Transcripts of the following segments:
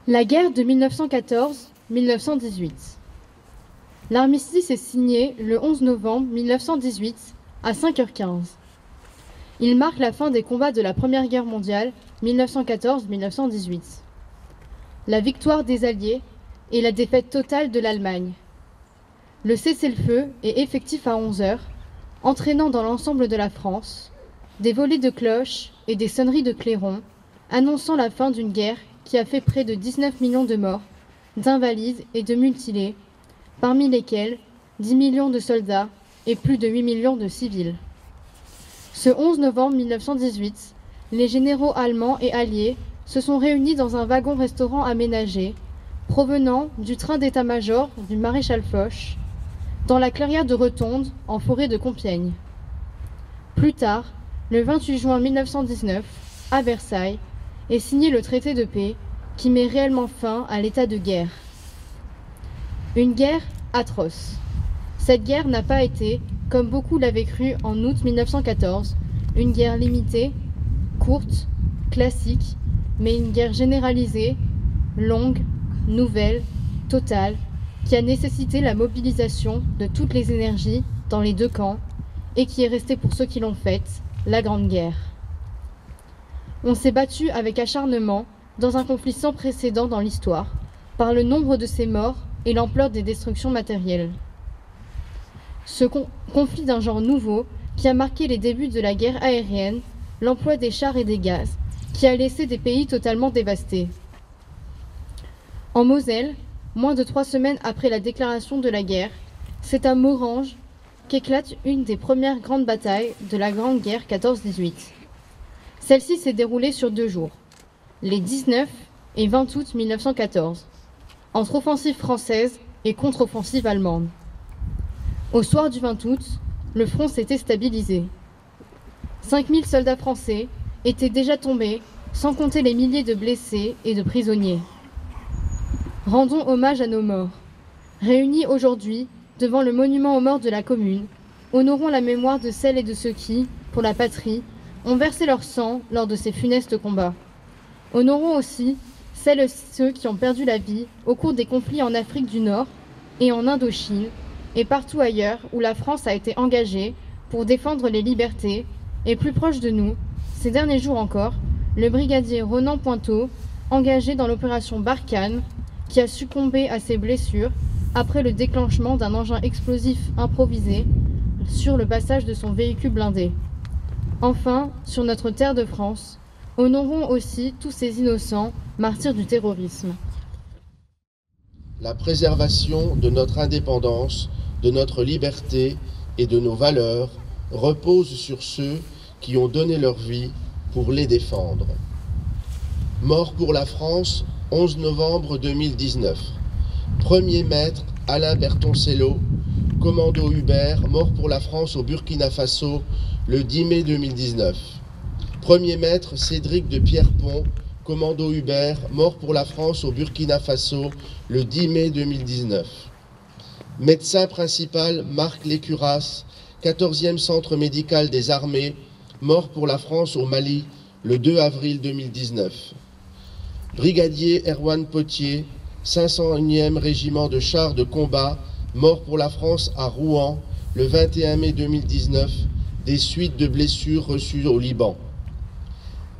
La guerre de 1914-1918. L'armistice est signé le 11 novembre 1918 à 5h15. Il marque la fin des combats de la Première Guerre mondiale 1914-1918. La victoire des Alliés et la défaite totale de l'Allemagne. Le cessez-le-feu est effectif à 11h, entraînant dans l'ensemble de la France des volées de cloches et des sonneries de clairons, annonçant la fin d'une guerre qui a fait près de 19 millions de morts, d'invalides et de mutilés, parmi lesquels 10 millions de soldats et plus de 8 millions de civils. Ce 11 novembre 1918, les généraux allemands et alliés se sont réunis dans un wagon-restaurant aménagé, provenant du train d'état-major du maréchal Foch, dans la clairière de Rotonde, en forêt de Compiègne. Plus tard, le 28 juin 1919, à Versailles, est signé le traité de paix qui met réellement fin à l'état de guerre. Une guerre atroce. Cette guerre n'a pas été, comme beaucoup l'avaient cru en août 1914, une guerre limitée, courte, classique, mais une guerre généralisée, longue, nouvelle, totale, qui a nécessité la mobilisation de toutes les énergies dans les deux camps et qui est restée pour ceux qui l'ont faite, la Grande Guerre. On s'est battu avec acharnement dans un conflit sans précédent dans l'histoire, par le nombre de ses morts et l'ampleur des destructions matérielles. Ce conflit d'un genre nouveau qui a marqué les débuts de la guerre aérienne, l'emploi des chars et des gaz, qui a laissé des pays totalement dévastés. En Moselle, moins de 3 semaines après la déclaration de la guerre, c'est à Morhange qu'éclate une des premières grandes batailles de la Grande Guerre 14-18. Celle-ci s'est déroulée sur 2 jours, les 19 et 20 août 1914, entre offensive française et contre-offensive allemande. Au soir du 20 août, le front s'était stabilisé. 5000 soldats français étaient déjà tombés, sans compter les milliers de blessés et de prisonniers. Rendons hommage à nos morts. Réunis aujourd'hui devant le monument aux morts de la commune, honorons la mémoire de celles et de ceux qui, pour la patrie, ont versé leur sang lors de ces funestes combats. Honorons aussi celles et ceux qui ont perdu la vie au cours des conflits en Afrique du Nord et en Indochine et partout ailleurs où la France a été engagée pour défendre les libertés et plus proche de nous, ces derniers jours encore, le brigadier Ronan Pointeau, engagé dans l'opération Barkhane, qui a succombé à ses blessures après le déclenchement d'un engin explosif improvisé sur le passage de son véhicule blindé. Enfin, sur notre terre de France, honorons aussi tous ces innocents martyrs du terrorisme. La préservation de notre indépendance, de notre liberté et de nos valeurs repose sur ceux qui ont donné leur vie pour les défendre. Mort pour la France, 11 novembre 2019. Premier maître Alain Bertoncello, commando Hubert, mort pour la France au Burkina Faso le 10 mai 2019. Premier maître Cédric de Pierrepont, commando Hubert, mort pour la France au Burkina Faso le 10 mai 2019. Médecin principal Marc Lécuras, 14e centre médical des armées, mort pour la France au Mali le 2 avril 2019. Brigadier Erwan Potier, 501e régiment de chars de combat, mort pour la France à Rouen le 21 mai 2019, des suites de blessures reçues au Liban.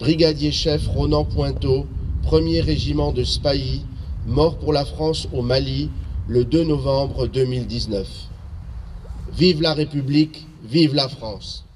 Brigadier-chef Ronan Pointeau, 1er régiment de Spahi, mort pour la France au Mali le 2 novembre 2019. Vive la République, vive la France!